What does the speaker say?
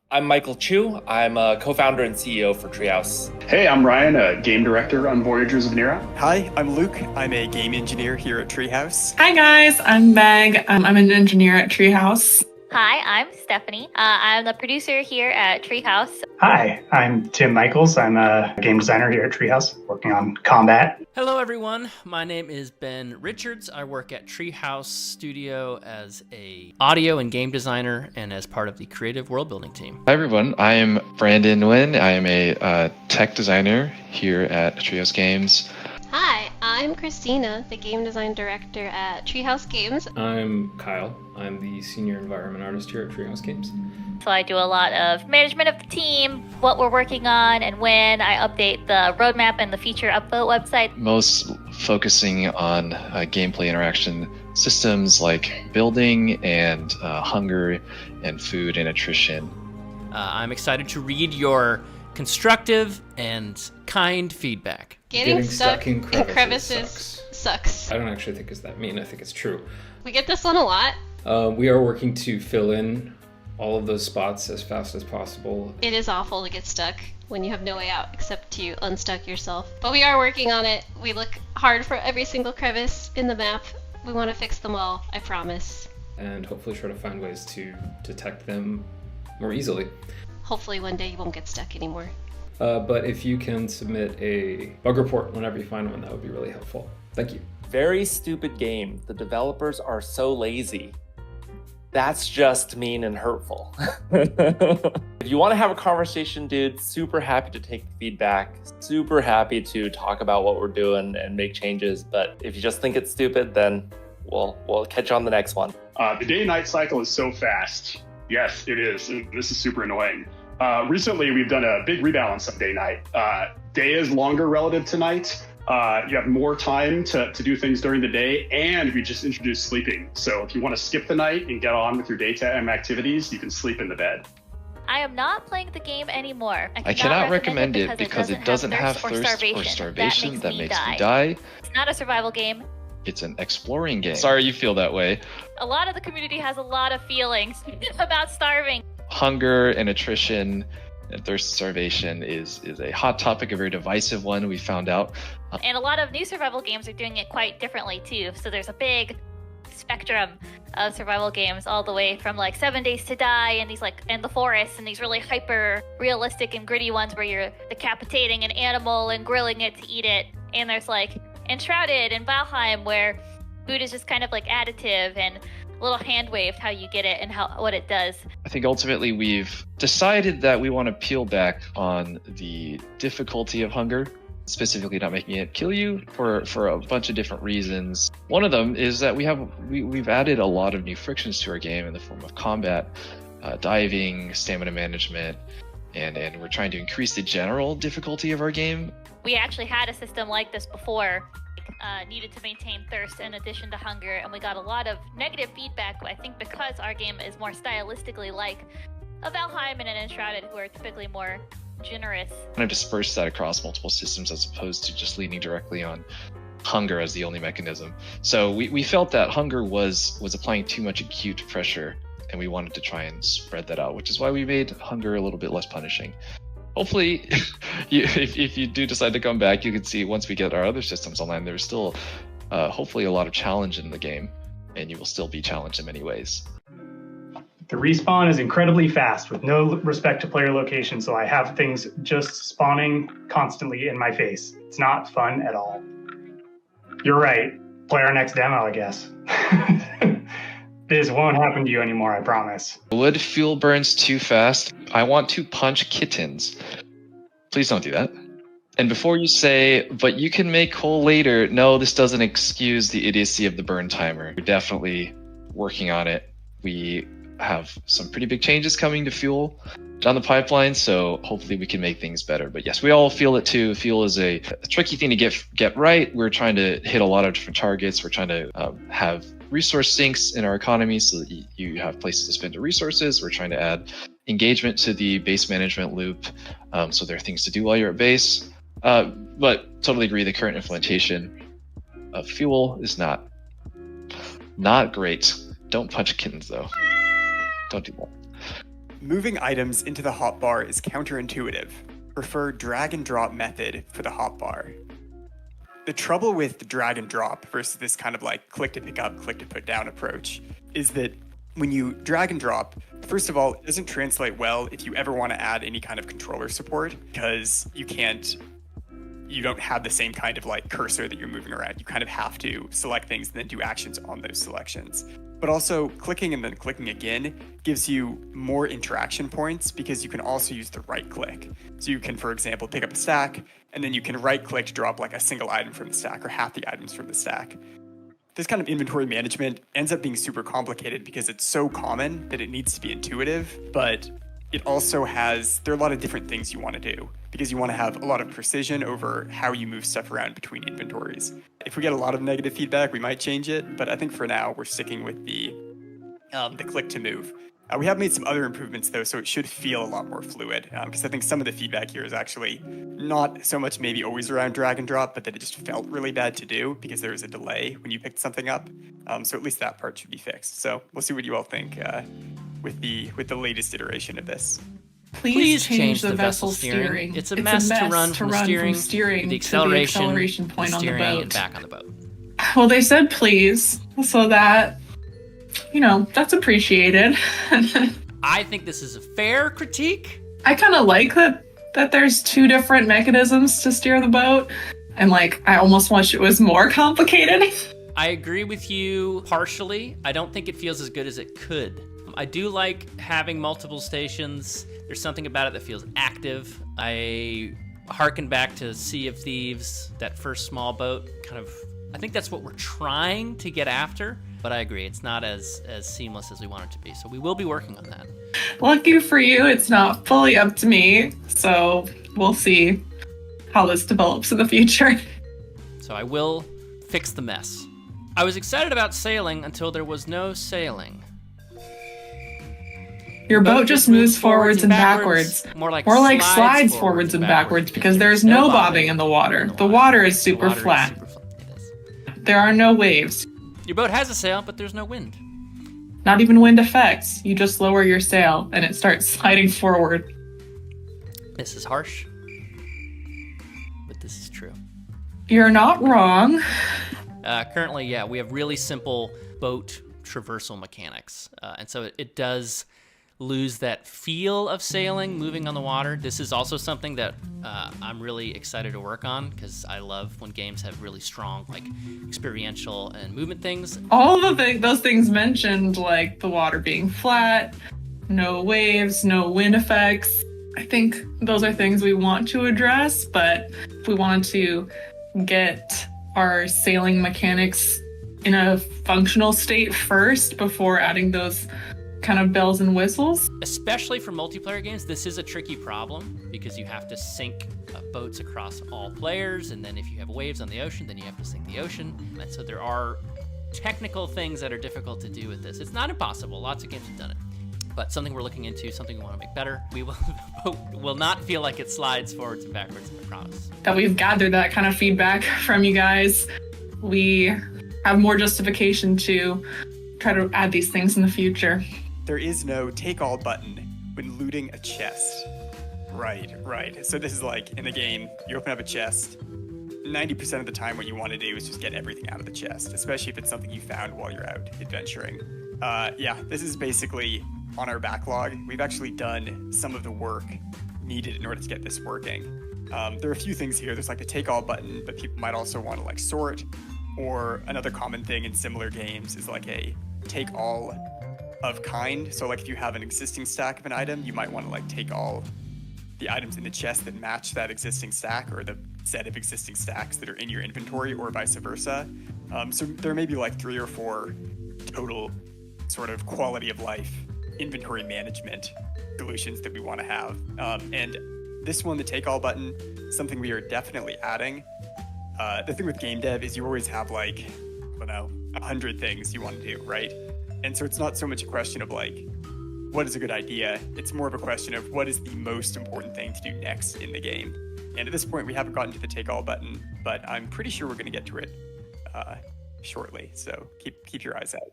I'm Michael Chu. I'm a co-founder and CEO for Treehouse. Hey, I'm Ryan, a game director on Voyagers of Nera. Hi, I'm Luke. I'm a game engineer here at Treehouse. Hi guys, I'm Meg. I'm an engineer at Treehouse. Hi, I'm Stephanie. I'm the producer here at Treehouse. Hi, I'm Tim Michaels. I'm a game designer here at Treehouse, working on combat. Hello, everyone. My name is Ben Richards. I work at Treehouse Studio as a audio and game designer and as part of the creative world building team. Hi, everyone. I am Brandon Nguyen. I am a tech designer here at Treehouse Games. Hi, I'm Christina, the game design director at Treehouse Games. I'm Kyle. I'm the senior environment artist here at Treehouse Games. So I do a lot of management of the team, what we're working on, and when. I update the roadmap and the feature upvote website. Most focusing on gameplay interaction systems like building and hunger and food and attrition. I'm excited to read your constructive and kind feedback. Getting stuck in crevices sucks. I don't actually think it's that mean. I think it's true. We get this one a lot. We are working to fill in all of those spots as fast as possible. It is awful to get stuck when you have no way out except to unstuck yourself. But we are working on it. We look hard for every single crevice in the map. We want to fix them all, I promise. And hopefully try to find ways to detect them more easily. Hopefully one day you won't get stuck anymore. But if you can submit a bug report whenever you find one, that would be really helpful. Thank you. Very stupid game. The developers are so lazy. That's just mean and hurtful. If you want to have a conversation, dude, super happy to take feedback. Super happy to talk about what we're doing and make changes. But if you just think it's stupid, then we'll catch you on the next one. The day-night cycle is so fast. Yes, it is. This is super annoying. Recently, we've done a big rebalance of day-night. Day is longer relative to night. You have more time to do things during the day, and we just introduced sleeping. So if you want to skip the night and get on with your daytime activities, you can sleep in the bed. I am not playing the game anymore. I cannot recommend it because it doesn't have thirst or starvation. That makes me die. It's not a survival game. It's an exploring game. Sorry you feel that way. A lot of the community has a lot of feelings about starving. Hunger and attrition and thirst and starvation is a hot topic, a very divisive one, we found out. And a lot of new survival games are doing it quite differently too. So there's a big spectrum of survival games, all the way from like 7 Days to Die and these like in the forest and these really hyper realistic and gritty ones where you're decapitating an animal and grilling it to eat it. And there's like Enshrouded and Valheim where food is just kind of like additive and a little hand waved how you get it and what it does. I think ultimately we've decided that we want to peel back on the difficulty of hunger, specifically not making it kill you for a bunch of different reasons. One of them is that we've added a lot of new frictions to our game in the form of combat, diving, stamina management, and we're trying to increase the general difficulty of our game. We actually had a system like this before. Needed to maintain thirst in addition to hunger, and we got a lot of negative feedback, I think because our game is more stylistically like a Valheim and an Enshrouded, who are typically more generous. Kind of disperse that across multiple systems as opposed to just leaning directly on hunger as the only mechanism. So we felt that hunger was applying too much acute pressure, and we wanted to try and spread that out, which is why we made hunger a little bit less punishing. Hopefully, if you do decide to come back, you can see once we get our other systems online, there's still hopefully a lot of challenge in the game, and you will still be challenged in many ways. The respawn is incredibly fast with no respect to player location, so I have things just spawning constantly in my face. It's not fun at all. You're right. Play our next demo, I guess. This won't happen to you anymore, I promise. Wood fuel burns too fast. I want to punch kittens. Please don't do that. And before you say, but you can make coal later, no, this doesn't excuse the idiocy of the burn timer. We're definitely working on it. We have some pretty big changes coming to fuel down the pipeline, so hopefully we can make things better. But yes, we all feel it too. Fuel is a tricky thing to get right. We're trying to hit a lot of different targets. We're trying to have resource sinks in our economy so that you have places to spend your resources. We're trying to add engagement to the base management loop, so there are things to do while you're at base. But totally agree, the current implementation of fuel is not great. Don't punch kittens though. Don't do that. Moving items into the hotbar is counterintuitive. Prefer drag and drop method for the hotbar. The trouble with the drag and drop versus this kind of like click to pick up, click to put down approach is that when you drag and drop, first of all, it doesn't translate well if you ever want to add any kind of controller support because you don't have the same kind of like cursor that you're moving around. You kind of have to select things and then do actions on those selections. But also clicking and then clicking again gives you more interaction points because you can also use the right click. So you can, for example, pick up a stack and then you can right click to drop like a single item from the stack or half the items from the stack. This kind of inventory management ends up being super complicated because it's so common that it needs to be intuitive, but it also there are a lot of different things you want to do because you want to have a lot of precision over how you move stuff around between inventories. If we get a lot of negative feedback, we might change it, but I think for now we're sticking with the click to move. We have made some other improvements though, so it should feel a lot more fluid because I think some of the feedback here is actually not so much maybe always around drag and drop, but that it just felt really bad to do because there was a delay when you picked something up. So at least that part should be fixed. So we'll see what you all think with the latest iteration of this. Please change the vessel steering. It's a mess to run from the steering, the acceleration point on the steering, boat. and back on the boat. Well, they said please, so that, that's appreciated. I think this is a fair critique. I kind of like that there's two different mechanisms to steer the boat, and I almost wish it was more complicated. I agree with you partially. I don't think it feels as good as it could. I do like having multiple stations. There's something about it that feels active. I harken back to Sea of Thieves, that first small boat. I think that's what we're trying to get after, but I agree, it's not as seamless as we want it to be. So we will be working on that. Lucky for you, it's not fully up to me. So we'll see how this develops in the future. So I will fix the mess. I was excited about sailing until there was no sailing. Your boat just moves forwards and backwards. More like slides forwards and backwards because there's no bobbing in the water. The water is super flat. It is. There are no waves. Your boat has a sail, but there's no wind. Not even wind effects. You just lower your sail and it starts sliding forward. This is harsh, but this is true. You're not wrong. Currently, yeah, we have really simple boat traversal mechanics. And so it does lose that feel of sailing, moving on the water. This is also something that I'm really excited to work on because I love when games have really strong experiential and movement things. All of those things mentioned, like the water being flat, no waves, no wind effects. I think those are things we want to address, but if we want to get our sailing mechanics in a functional state first before adding those kind of bells and whistles. Especially for multiplayer games, this is a tricky problem because you have to sync boats across all players, and then if you have waves on the ocean, then you have to sync the ocean. And so there are technical things that are difficult to do with this. It's not impossible. Lots of games have done it. But something we're looking into, something we want to make better. The boat will not feel like it slides forwards and backwards, I promise. That we've gathered that kind of feedback from you guys. We have more justification to try to add these things in the future. There is no take all button when looting a chest. Right. So this is in the game, you open up a chest. 90% of the time what you want to do is just get everything out of the chest, especially if it's something you found while you're out adventuring. This is basically on our backlog. We've actually done some of the work needed in order to get this working. There are a few things here. There's the take all button, but people might also want to sort, or another common thing in similar games is a take all of kind. So if you have an existing stack of an item, you might want to take all the items in the chest that match that existing stack or the set of existing stacks that are in your inventory or vice versa. So there may be 3 or 4 total sort of quality of life inventory management solutions that we want to have. And this one, the take all button, something we are definitely adding. The thing with game dev is you always have 100 things you want to do, right? And so it's not so much a question of what is a good idea? It's more of a question of what is the most important thing to do next in the game. And at this point, we haven't gotten to the take all button, but I'm pretty sure we're going to get to it shortly. So keep your eyes out.